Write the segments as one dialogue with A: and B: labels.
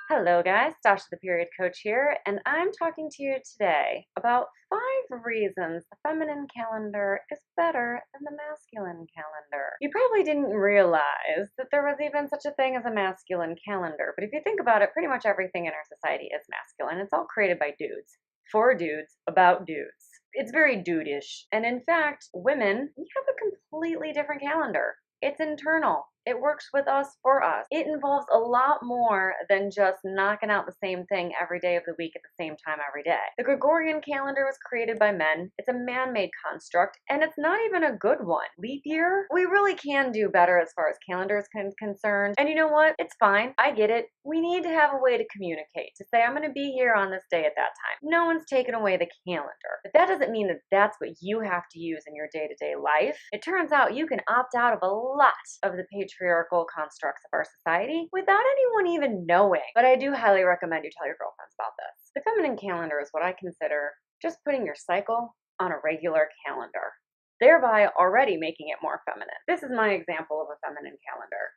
A: Hello guys, Stasha the Period Coach here, and I'm talking to you today about 5 reasons the feminine calendar is better than the masculine calendar. You probably didn't realize that there was even such a thing as a masculine calendar, but if you think about it, pretty much everything in our society is masculine. It's all created by dudes, for dudes, about dudes. It's very dude-ish, and in fact, women, we have a completely different calendar. It's internal. It works with us for us. It involves a lot more than just knocking out the same thing every day of the week at the same time every day. The Gregorian calendar was created by men. It's a man-made construct, and it's not even a good one. Leap year? We really can do better as far as calendars concerned. And you know what? It's fine. I get it. We need to have a way to communicate, to say, I'm going to be here on this day at that time. No one's taken away the calendar. But that doesn't mean that that's what you have to use in your day-to-day life. It turns out you can opt out of a lot of the patriarchal constructs of our society without anyone even knowing. But I do highly recommend you tell your girlfriends about this. The feminine calendar is what I consider just putting your cycle on a regular calendar, thereby already making it more feminine. This is my example of a feminine calendar.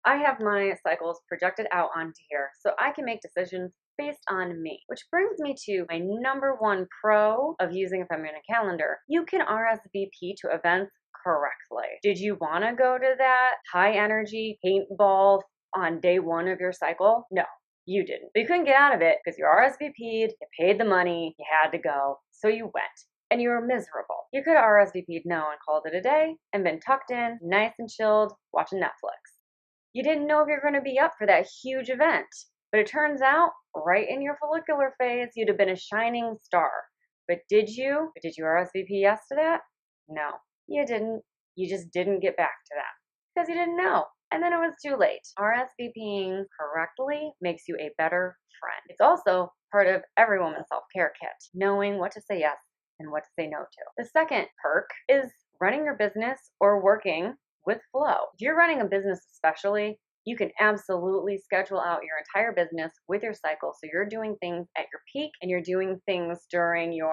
A: I have my cycles projected out onto here so I can make decisions based on me. Which brings me to my number one pro of using a feminine calendar. You can RSVP to events correctly. Did you want to go to that high energy paintball on day one of your cycle? No, you didn't. But you couldn't get out of it because you RSVP'd, you paid the money, you had to go, so you went. And you were miserable. You could have RSVP'd no and called it a day and been tucked in, nice and chilled, watching Netflix. You didn't know if you were going to be up for that huge event. But it turns out, right in your follicular phase, you'd have been a shining star. But did you? Did you RSVP yes to that? No, you didn't. You just didn't get back to that because you didn't know. And then it was too late. RSVPing correctly makes you a better friend. It's also part of every woman's self-care kit, knowing what to say yes and what to say no to. The second perk is running your business or working with flow. If you're running a business especially, you can absolutely schedule out your entire business with your cycle so you're doing things at your peak and you're doing things during your,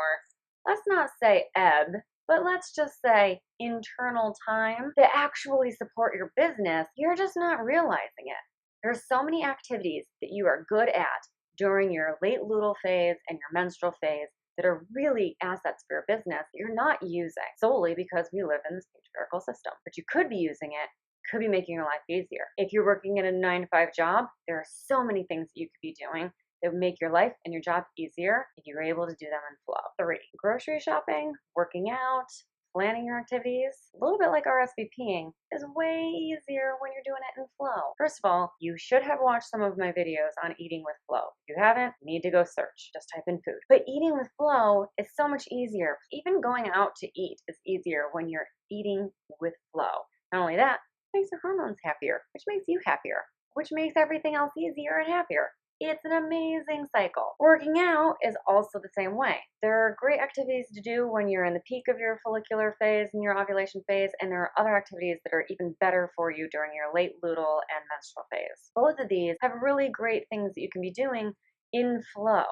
A: let's not say ebb, but let's just say internal time that actually support your business. You're just not realizing it. There's so many activities that you are good at during your late luteal phase and your menstrual phase that are really assets for your business that you're not using solely because we live in this patriarchal system. But you could be using it, could be making your life easier. If you're working in a 9-to-5 job, there are so many things that you could be doing that would make your life and your job easier if you were able to do them in flow. 3, grocery shopping, working out, planning your activities, a little bit like RSVPing, is way easier when you're doing it in flow. First of all, you should have watched some of my videos on eating with flow. If you haven't, you need to go search. Just type in food. But eating with flow is so much easier. Even going out to eat is easier when you're eating with flow. Not only that, it makes your hormones happier, which makes you happier, which makes everything else easier and happier. It's an amazing cycle. Working out is also the same way. There are great activities to do when you're in the peak of your follicular phase and your ovulation phase, and there are other activities that are even better for you during your late luteal and menstrual phase. Both of these have really great things that you can be doing in flow.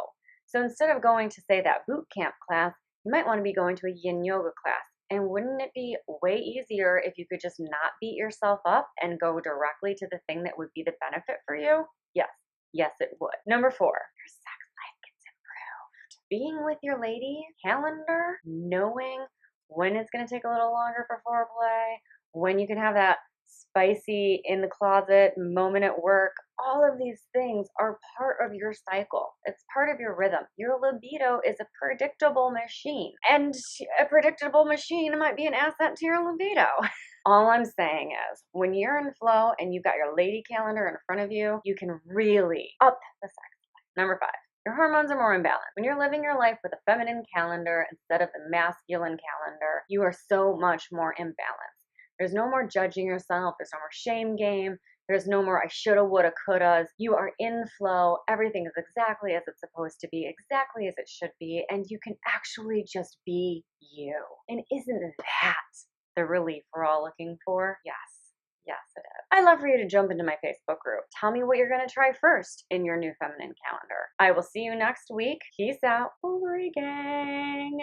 A: So instead of going to, say, that boot camp class, you might want to be going to a yin yoga class. And wouldn't it be way easier if you could just not beat yourself up and go directly to the thing that would be the benefit for you? Yes. Yes, it would. Number 4, your sex life gets improved. Being with your lady calendar, knowing when it's going to take a little longer for foreplay, when you can have that spicy in the closet moment at work, all of these things are part of your cycle. It's part of your rhythm. Your libido is a predictable machine, and a predictable machine might be an asset to your libido. All I'm saying is, when you're in flow and you've got your lady calendar in front of you, you can really up the sex life. Number 5, your hormones are more in balance. When you're living your life with a feminine calendar instead of the masculine calendar, you are so much more in balance. There's no more judging yourself. There's no more shame game. There's no more I shoulda, woulda, couldas. You are in flow. Everything is exactly as it's supposed to be, exactly as it should be, and you can actually just be you. And isn't that the relief we're all looking for? Yes. Yes, it is. I'd love for you to jump into my Facebook group. Tell me what you're going to try first in your new feminine calendar. I will see you next week. Peace out, Ovary Gang.